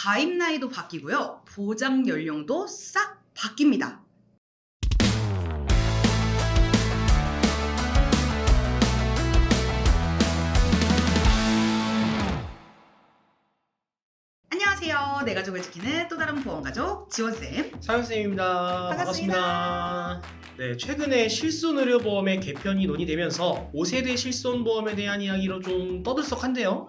가입 나이도 바뀌고요. 보장 연령도 싹 바뀝니다. 안녕하세요. 내 가족을 지키는 또 다른 보험가족 지원쌤. 사연쌤입니다. 반갑습니다. 네, 최근에 실손의료보험의 개편이 논의되면서 5세대 실손보험에 대한 이야기로 좀 떠들썩한데요.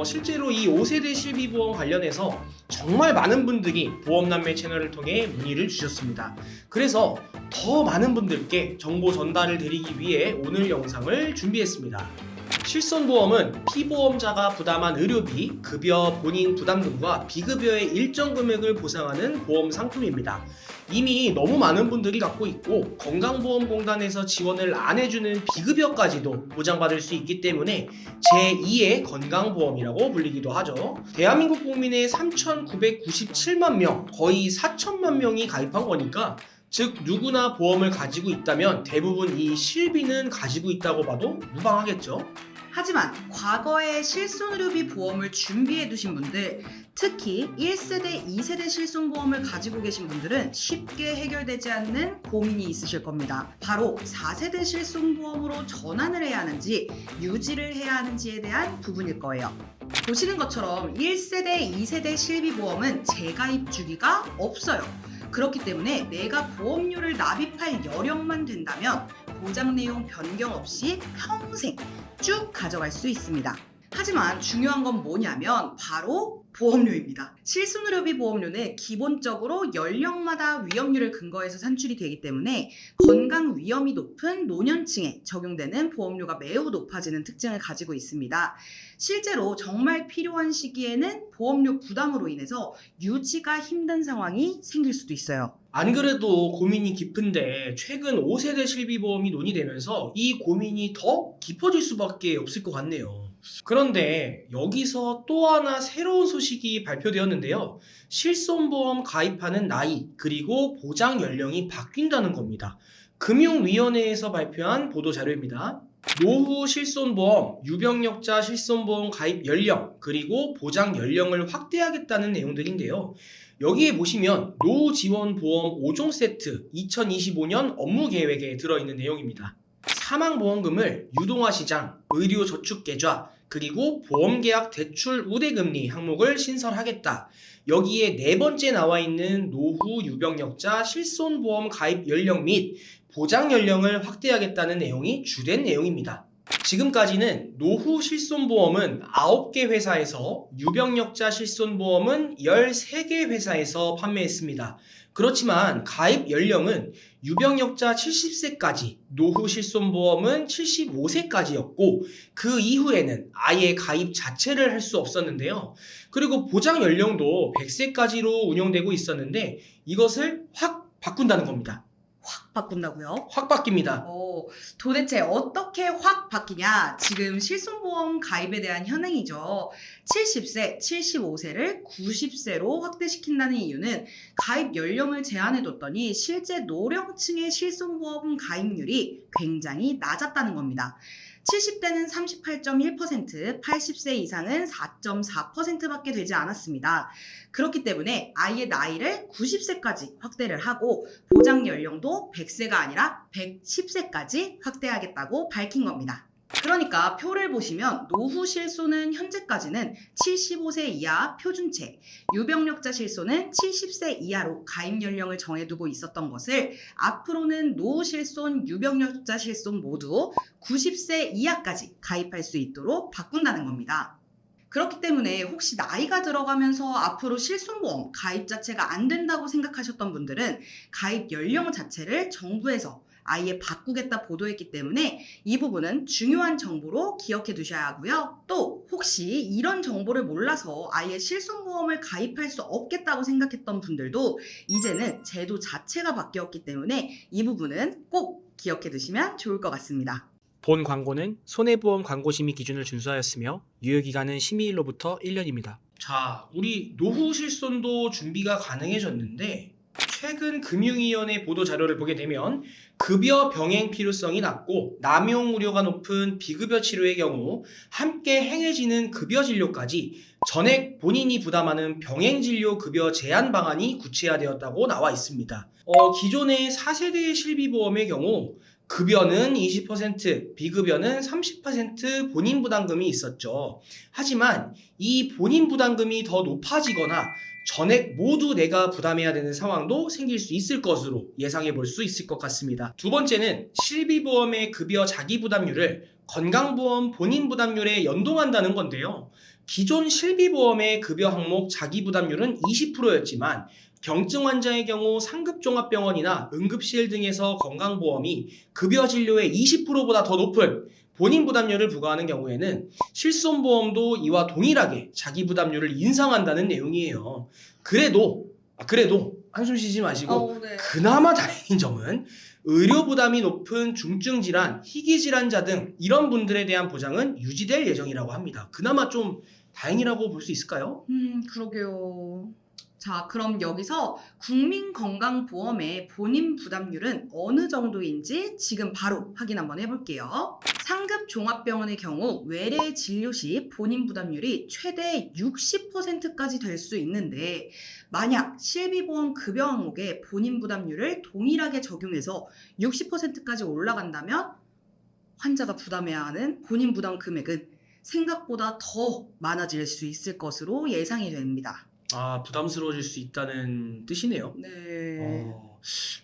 실제로 이 5세대 실비보험 관련해서 정말 많은 분들이 보험남매 채널을 통해 문의를 주셨습니다. 그래서 더 많은 분들께 정보 전달을 드리기 위해 오늘 영상을 준비했습니다. 실손보험은 피보험자가 부담한 의료비, 급여 본인 부담 등과 비급여의 일정 금액을 보상하는 보험 상품입니다. 이미 너무 많은 분들이 갖고 있고 건강보험공단에서 지원을 안 해주는 비급여까지도 보장받을 수 있기 때문에 제2의 건강보험이라고 불리기도 하죠. 대한민국 국민의 3,997만 명, 거의 4천만 명이 가입한 거니까 즉 누구나 보험을 가지고 있다면 대부분 이 실비는 가지고 있다고 봐도 무방하겠죠. 하지만 과거에 실손의료비 보험을 준비해 두신 분들, 특히 1세대, 2세대 실손보험을 가지고 계신 분들은 쉽게 해결되지 않는 고민이 있으실 겁니다. 바로 4세대 실손보험으로 전환을 해야 하는지 유지를 해야 하는지에 대한 부분일 거예요. 보시는 것처럼 1세대, 2세대 실비보험은 재가입 주기가 없어요. 그렇기 때문에 내가 보험료를 납입할 여력만 된다면 보장 내용 변경 없이 평생 쭉 가져갈 수 있습니다. 하지만 중요한 건 뭐냐면 바로 보험료입니다. 실손의료비 보험료는 기본적으로 연령마다 위험률을 근거해서 산출이 되기 때문에 건강 위험이 높은 노년층에 적용되는 보험료가 매우 높아지는 특징을 가지고 있습니다. 실제로 정말 필요한 시기에는 보험료 부담으로 인해서 유지가 힘든 상황이 생길 수도 있어요. 안 그래도 고민이 깊은데 최근 5세대 실비보험이 논의되면서 이 고민이 더 깊어질 수밖에 없을 것 같네요. 그런데 여기서 또 하나 새로운 소식이 발표되었는데요. 실손보험 가입하는 나이 그리고 보장 연령이 바뀐다는 겁니다. 금융위원회에서 발표한 보도자료입니다. 노후 실손보험, 유병력자 실손보험 가입 연령, 그리고 보장 연령을 확대하겠다는 내용들인데요. 여기에 보시면 노후지원보험 5종 세트 2025년 업무계획에 들어있는 내용입니다. 사망보험금을 유동화시장, 의료저축계좌, 그리고 보험계약 대출 우대금리 항목을 신설하겠다. 여기에 네 번째 나와 있는 노후 유병력자 실손보험 가입 연령 및 보장 연령을 확대하겠다는 내용이 주된 내용입니다. 지금까지는 노후 실손보험은 9개 회사에서 유병력자 실손보험은 13개 회사에서 판매했습니다. 그렇지만 가입 연령은 유병력자 70세까지, 노후 실손보험은 75세까지였고 그 이후에는 아예 가입 자체를 할 수 없었는데요. 그리고 보장 연령도 100세까지로 운영되고 있었는데 이것을 확 바꾼다는 겁니다. 확 바꾼다고요? 확 바뀝니다. 도대체 어떻게 확 바뀌냐? 지금 실손보험 가입에 대한 현행이죠. 70세, 75세를 90세로 확대시킨다는 이유는 가입 연령을 제한해뒀더니 실제 노령층의 실손보험 가입률이 굉장히 낮았다는 겁니다. 70대는 38.1%, 80세 이상은 4.4%밖에 되지 않았습니다. 그렇기 때문에 아예 나이를 90세까지 확대를 하고 보장 연령도 100세가 아니라 110세까지 확대하겠다고 밝힌 겁니다. 그러니까 표를 보시면 노후 실손은 현재까지는 75세 이하 표준체, 유병력자 실손은 70세 이하로 가입 연령을 정해두고 있었던 것을 앞으로는 노후 실손, 유병력자 실손 모두 90세 이하까지 가입할 수 있도록 바꾼다는 겁니다. 그렇기 때문에 혹시 나이가 들어가면서 앞으로 실손보험 가입 자체가 안 된다고 생각하셨던 분들은 가입 연령 자체를 정부에서 아예 바꾸겠다 보도했기 때문에 이 부분은 중요한 정보로 기억해 두셔야 하고요. 또 혹시 이런 정보를 몰라서 아예 실손보험을 가입할 수 없겠다고 생각했던 분들도 이제는 제도 자체가 바뀌었기 때문에 이 부분은 꼭 기억해 두시면 좋을 것 같습니다. 본 광고는 손해보험 광고심의 기준을 준수하였으며 유효기간은 심의일로부터 1년입니다. 자, 우리 노후 실손도 준비가 가능해졌는데 최근 금융위원회 보도 자료를 보게 되면 급여 병행 필요성이 낮고 남용 우려가 높은 비급여 치료의 경우 함께 행해지는 급여 진료까지 전액 본인이 부담하는 병행 진료 급여 제한 방안이 구체화되었다고 나와 있습니다. 기존의 4세대 실비보험의 경우 급여는 20%, 비급여는 30% 본인 부담금이 있었죠. 하지만 이 본인 부담금이 더 높아지거나 전액 모두 내가 부담해야 되는 상황도 생길 수 있을 것으로 예상해 볼 수 있을 것 같습니다. 두 번째는 실비보험의 급여 자기 부담률을 건강보험 본인 부담률에 연동한다는 건데요. 기존 실비보험의 급여 항목 자기 부담률은 20%였지만 경증 환자의 경우 상급종합병원이나 응급실 등에서 건강보험이 급여 진료의 20%보다 더 높은 본인 부담률을 부과하는 경우에는 실손보험도 이와 동일하게 자기 부담률을 인상한다는 내용이에요. 그래도 한숨 쉬지 마시고 네. 그나마 다행인 점은 의료 부담이 높은 중증 질환, 희귀 질환자 등 이런 분들에 대한 보장은 유지될 예정이라고 합니다. 그나마 좀 다행이라고 볼 수 있을까요? 그러게요. 자, 그럼 여기서 국민건강보험의 본인 부담률은 어느 정도인지 지금 바로 확인 한번 해볼게요. 상급 종합병원의 경우 외래 진료 시 본인 부담률이 최대 60%까지 될 수 있는데 만약 실비보험 급여 항목에 본인 부담률을 동일하게 적용해서 60%까지 올라간다면 환자가 부담해야 하는 본인 부담 금액은 생각보다 더 많아질 수 있을 것으로 예상이 됩니다. 부담스러워질 수 있다는 뜻이네요. 네.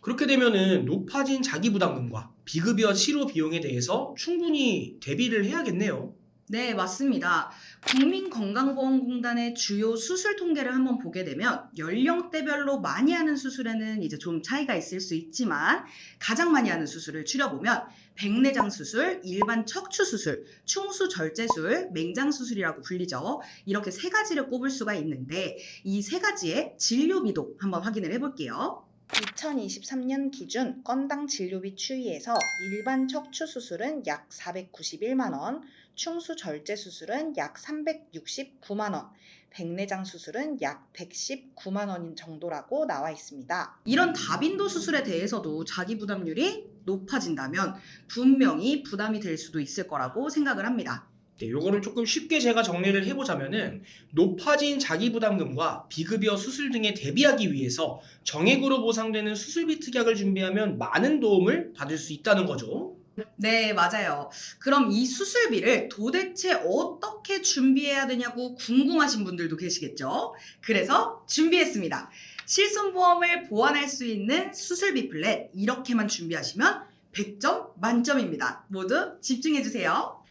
그렇게 되면은 높아진 자기 부담금과 비급여 치료 비용에 대해서 충분히 대비를 해야겠네요. 네, 맞습니다. 국민건강보험공단의 주요 수술 통계를 한번 보게 되면 연령대별로 많이 하는 수술에는 이제 좀 차이가 있을 수 있지만 가장 많이 하는 수술을 추려보면 백내장 수술, 일반 척추 수술, 충수 절제술, 맹장 수술이라고 불리죠. 이렇게 세 가지를 꼽을 수가 있는데 이 세 가지의 진료비도 한번 확인을 해볼게요. 2023년 기준 건당 진료비 추이에서 일반 척추 수술은 약 491만 원, 충수 절제 수술은 약 369만 원, 백내장 수술은 약 119만 원인 정도라고 나와 있습니다. 이런 다빈도 수술에 대해서도 자기 부담률이 높아진다면 분명히 부담이 될 수도 있을 거라고 생각을 합니다. 네, 요거를 조금 쉽게 제가 정리를 해보자면은 높아진 자기 부담금과 비급여 수술 등에 대비하기 위해서 정액으로 보상되는 수술비 특약을 준비하면 많은 도움을 받을 수 있다는 거죠. 네, 맞아요. 그럼 이 수술비를 도대체 어떻게 준비해야 되냐고 궁금하신 분들도 계시겠죠? 그래서 준비했습니다. 실손보험을 보완할 수 있는 수술비 플랜 이렇게만 준비하시면 100점 만점입니다. 모두 집중해주세요.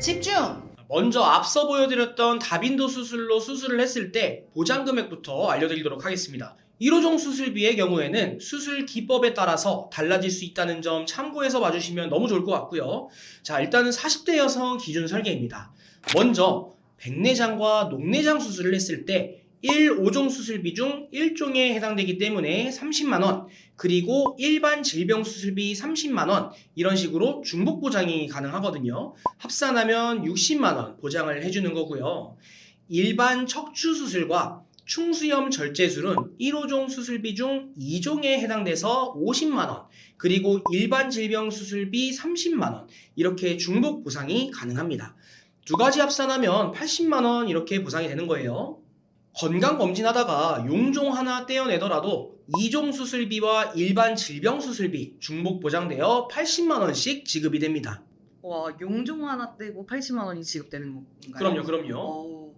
집중! 먼저 앞서 보여드렸던 다빈도 수술로 수술을 했을 때 보장 금액부터 알려드리도록 하겠습니다. 1호종 수술비의 경우에는 수술 기법에 따라서 달라질 수 있다는 점 참고해서 봐주시면 너무 좋을 것 같고요. 자, 일단은 40대 여성 기준 설계입니다. 먼저 백내장과 녹내장 수술을 했을 때 1호종 수술비 중 1종에 해당되기 때문에 30만원, 그리고 일반 질병 수술비 30만원, 이런 식으로 중복 보장이 가능하거든요. 합산하면 60만원 보장을 해주는 거고요. 일반 척추 수술과 충수염 절제술은 1호종 수술비 중 2종에 해당돼서 50만원, 그리고 일반 질병 수술비 30만원, 이렇게 중복 보상이 가능합니다. 두 가지 합산하면 80만원 이렇게 보상이 되는 거예요. 건강검진하다가 용종 하나 떼어내더라도 2종 수술비와 일반 질병 수술비 중복 보장되어 80만원씩 지급이 됩니다. 와, 용종 하나 떼고 80만 원이 지급되는 건가요? 그럼요.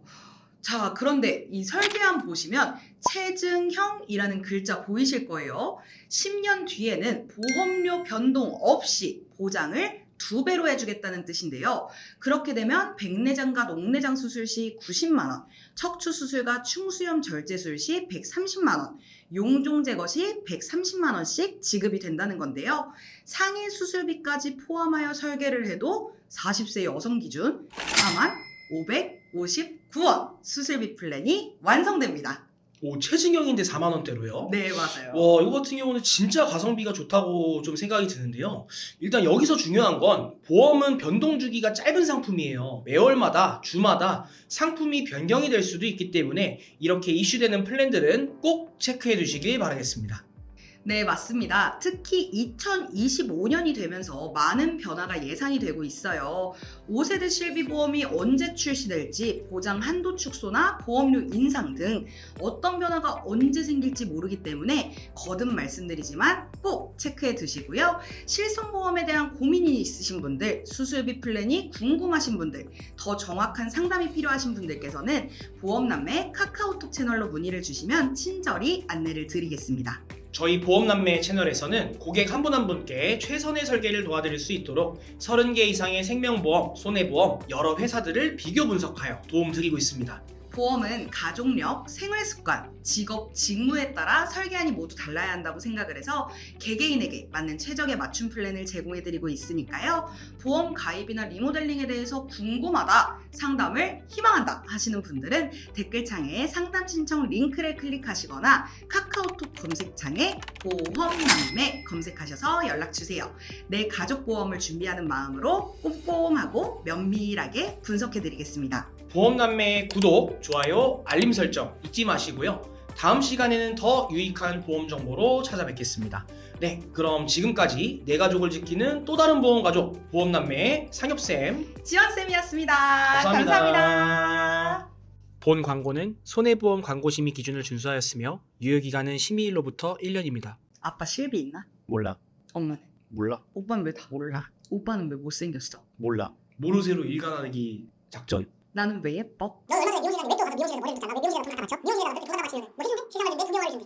자, 그런데 이 설계안 보시면 체증형이라는 글자 보이실 거예요. 10년 뒤에는 보험료 변동 없이 보장을 2배로 해주겠다는 뜻인데요. 그렇게 되면 백내장과 녹내장 수술 시 90만 원, 척추 수술과 충수염 절제술 시 130만 원, 용종 제거 시 130만 원씩 지급이 된다는 건데요. 상해 수술비까지 포함하여 설계를 해도 40세 여성 기준 4만 559원 수술비 플랜이 완성됩니다. 오, 최진경인데 4만 원대로요? 네, 맞아요. 와, 이거 같은 경우는 진짜 가성비가 좋다고 좀 생각이 드는데요. 일단 여기서 중요한 건 보험은 변동 주기가 짧은 상품이에요. 매월마다, 주마다 상품이 변경이 될 수도 있기 때문에 이렇게 이슈되는 플랜들은 꼭 체크해 두시길 바라겠습니다. 네, 맞습니다. 특히 2025년이 되면서 많은 변화가 예상이 되고 있어요. 5세대 실비보험이 언제 출시될지, 보장 한도 축소나 보험료 인상 등 어떤 변화가 언제 생길지 모르기 때문에 거듭 말씀드리지만 꼭 체크해 두시고요. 실손보험에 대한 고민이 있으신 분들, 수술비 플랜이 궁금하신 분들, 더 정확한 상담이 필요하신 분들께서는 보험남매 카카오톡 채널로 문의를 주시면 친절히 안내를 드리겠습니다. 저희 보험남매 채널에서는 고객 한 분 한 분께 최선의 설계를 도와드릴 수 있도록 30개 이상의 생명보험, 손해보험, 여러 회사들을 비교 분석하여 도움드리고 있습니다. 보험은 가족력, 생활습관, 직업, 직무에 따라 설계안이 모두 달라야 한다고 생각을 해서 개개인에게 맞는 최적의 맞춤 플랜을 제공해드리고 있으니까요. 보험 가입이나 리모델링에 대해서 궁금하다, 상담을 희망한다 하시는 분들은 댓글창에 상담 신청 링크를 클릭하시거나 카카오톡 검색창에 보험남매 검색하셔서 연락주세요. 내 가족보험을 준비하는 마음으로 꼼꼼하고 면밀하게 분석해드리겠습니다. 보험남매 구독, 좋아요, 알림 설정 잊지 마시고요. 다음 시간에는 더 유익한 보험 정보로 찾아뵙겠습니다. 네, 그럼 지금까지 내 가족을 지키는 또 다른 보험 가족, 보험남매의 상엽쌤, 지원쌤이었습니다. 감사합니다. 감사합니다. 본 광고는 손해보험 광고심의 기준을 준수하였으며 유효기간은 심의일로부터 1년입니다. 아빠 실비 있나? 몰라. 엄마는? 몰라. 오빠는 왜 다? 몰라. 오빠는 왜 못생겼어? 몰라. 모르쇠로 일가나기 작전. 나는 왜 예뻐? 너 얼마 전에 미용실 갔는데 왜 또 가서 미용실에서 머리를 빗잖아. 왜 미용실에서 돈 갖다 바쳐? 미용실에다가 그렇게 돈 갖다 바치면 뭐 해준대? 세상을 내 구경하려 준대.